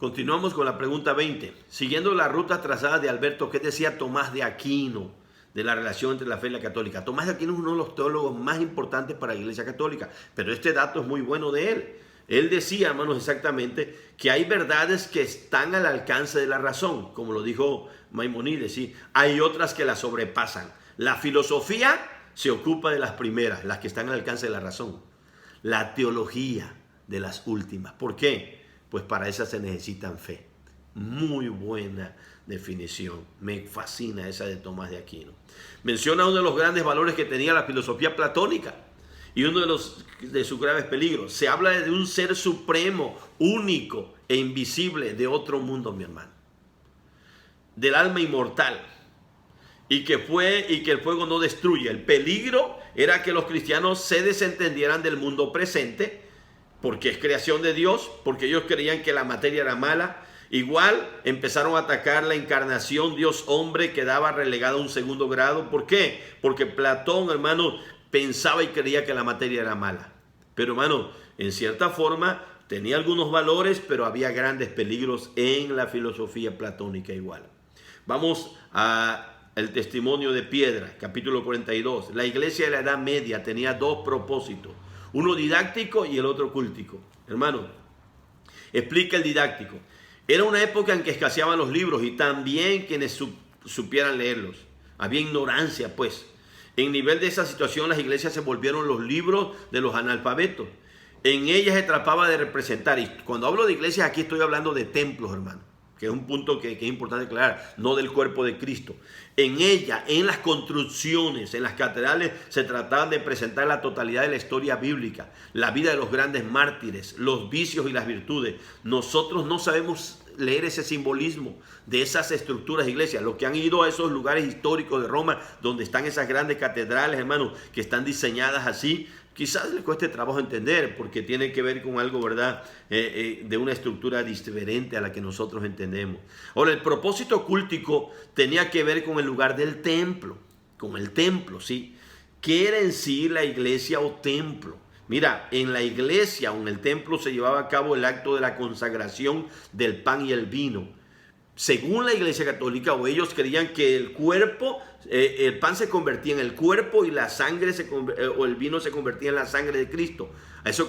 Continuamos con la pregunta 20. Siguiendo la ruta trazada de Alberto, ¿qué decía Tomás de Aquino de la relación entre la fe y la católica? Tomás de Aquino es uno de los teólogos más importantes para la Iglesia Católica, pero este dato es muy bueno de él. Él decía, hermanos, exactamente que hay verdades que están al alcance de la razón, como lo dijo Maimónides, ¿sí? Hay otras que las sobrepasan. La filosofía se ocupa de las primeras, las que están al alcance de la razón. La teología de las últimas. ¿Por qué? Pues para esas se necesitan fe. Muy buena definición. Me fascina esa de Tomás de Aquino. Menciona uno de los grandes valores que tenía la filosofía platónica y uno de sus graves peligros. Se habla de un ser supremo, único e invisible de otro mundo, mi hermano. Del alma inmortal. Y que el fuego no destruye. El peligro era que los cristianos se desentendieran del mundo presente, porque es creación de Dios, porque ellos creían que la materia era mala. Igual empezaron a atacar la encarnación, Dios hombre, quedaba relegado a un segundo grado. ¿Por qué? Porque Platón, hermano, pensaba y creía que la materia era mala. Pero, hermano, en cierta forma tenía algunos valores, pero había grandes peligros en la filosofía platónica igual. Vamos al testimonio de piedra, capítulo 42. La iglesia de la Edad Media tenía dos propósitos. Uno didáctico y el otro cultico. Hermano, explica el didáctico. Era una época en que escaseaban los libros y también quienes supieran leerlos. Había ignorancia, pues. En nivel de esa situación, las iglesias se volvieron los libros de los analfabetos. En ellas se trataba de representar. Y cuando hablo de iglesias, aquí estoy hablando de templos, hermano, que es un punto que es importante aclarar, no del cuerpo de Cristo. En ella, en las construcciones, en las catedrales, se trataba de presentar la totalidad de la historia bíblica, la vida de los grandes mártires, los vicios y las virtudes. Nosotros no sabemos leer ese simbolismo de esas estructuras de iglesias. Los que han ido a esos lugares históricos de Roma, donde están esas grandes catedrales, hermanos, que están diseñadas así, quizás les cueste trabajo entender, porque tiene que ver con algo, ¿verdad? De una estructura diferente a la que nosotros entendemos. Ahora, el propósito cultico tenía que ver con el lugar del templo, con el templo, ¿sí? ¿Qué era en sí la iglesia o templo? Mira, en la iglesia o en el templo se llevaba a cabo el acto de la consagración del pan y el vino. Según la Iglesia Católica, o ellos creían que el cuerpo, el pan se convertía en el cuerpo y la sangre o el vino se convertía en la sangre de Cristo. A eso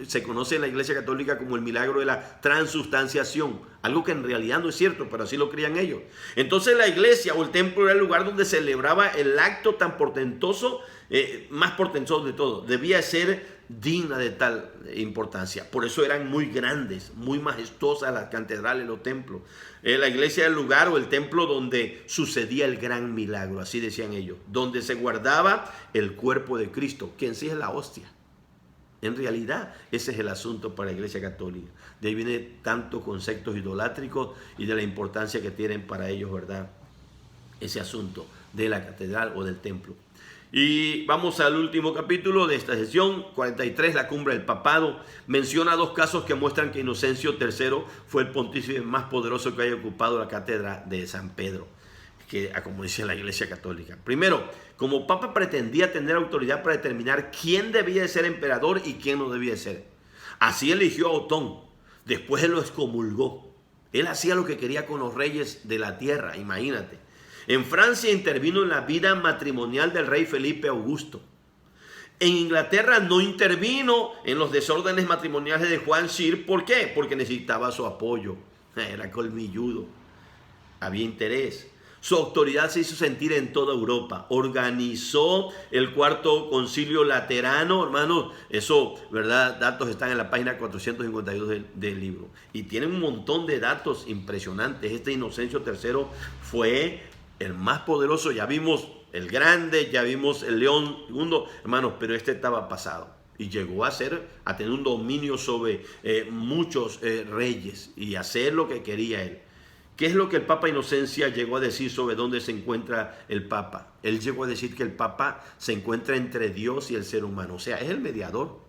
se conoce en la Iglesia Católica como el milagro de la transustanciación, algo que en realidad no es cierto, pero así lo creían ellos. Entonces la iglesia o el templo era el lugar donde se celebraba el acto tan portentoso, más portentoso de todo. Debía ser digna de tal importancia. Por eso eran muy grandes, muy majestuosas las catedrales, los templos. La iglesia era el lugar o el templo donde sucedía el gran milagro, así decían ellos, donde se guardaba el cuerpo de Cristo, que en sí es la hostia. En realidad, ese es el asunto para la Iglesia Católica. De ahí viene tantos conceptos idolátricos y de la importancia que tienen para ellos, ¿verdad? Ese asunto de la catedral o del templo. Y vamos al último capítulo de esta sesión, 43, la cumbre del papado. Menciona dos casos que muestran que Inocencio III fue el pontífice más poderoso que haya ocupado la cátedra de San Pedro, que como dice la Iglesia Católica. Primero, como papa pretendía tener autoridad para determinar quién debía de ser emperador y quién no debía de ser. Así eligió a Otón, después él lo excomulgó. Él hacía lo que quería con los reyes de la tierra, imagínate. En Francia intervino en la vida matrimonial del rey Felipe Augusto. En Inglaterra no intervino en los desórdenes matrimoniales de Juan Sir. ¿Por qué? Porque necesitaba su apoyo. Era colmilludo. Había interés. Su autoridad se hizo sentir en toda Europa. Organizó el cuarto concilio laterano, hermanos. Eso, ¿verdad? Datos están en la página 452 del libro. Y tiene un montón de datos impresionantes. Este Inocencio III fue el más poderoso. Ya vimos el grande, ya vimos el León II, hermanos, pero este estaba pasado. Y llegó a tener un dominio sobre muchos reyes y hacer lo que quería él. ¿Qué es lo que el Papa Inocencia llegó a decir sobre dónde se encuentra el Papa? Él llegó a decir que el Papa se encuentra entre Dios y el ser humano. O sea, es el mediador.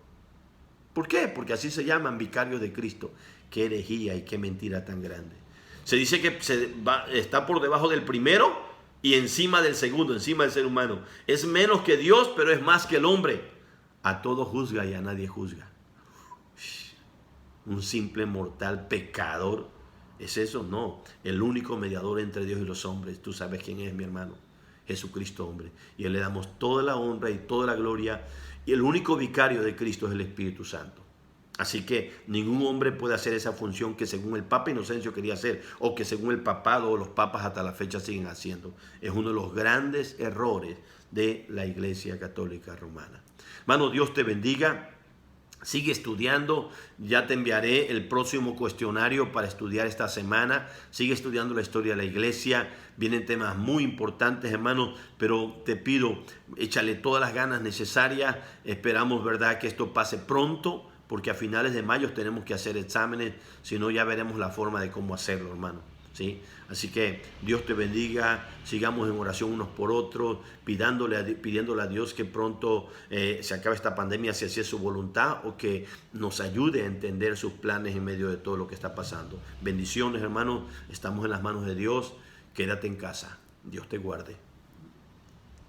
¿Por qué? Porque así se llaman vicarios de Cristo. Qué herejía y qué mentira tan grande. Se dice que está por debajo del primero y encima del segundo, encima del ser humano. Es menos que Dios, pero es más que el hombre. A todo juzga y a nadie juzga. Un simple mortal pecador ¿Es eso? No. El único mediador entre Dios y los hombres. Tú sabes quién es, mi hermano. Jesucristo, hombre. Y a Él le damos toda la honra y toda la gloria. Y el único vicario de Cristo es el Espíritu Santo. Así que ningún hombre puede hacer esa función que según el Papa Inocencio quería hacer, o que según el papado o los papas hasta la fecha siguen haciendo. Es uno de los grandes errores de la Iglesia Católica Romana. Hermano, Dios te bendiga. Sigue estudiando, ya te enviaré el próximo cuestionario para estudiar esta semana. Sigue estudiando la historia de la iglesia, vienen temas muy importantes, hermano, pero te pido, échale todas las ganas necesarias. Esperamos, ¿verdad?, que esto pase pronto, porque a finales de mayo tenemos que hacer exámenes, si no ya veremos la forma de cómo hacerlo, hermano. ¿Sí? Así que Dios te bendiga, sigamos en oración unos por otros, pidiéndole a Dios que pronto se acabe esta pandemia, si así es su voluntad, o que nos ayude a entender sus planes en medio de todo lo que está pasando. Bendiciones, hermanos, estamos en las manos de Dios, quédate en casa, Dios te guarde.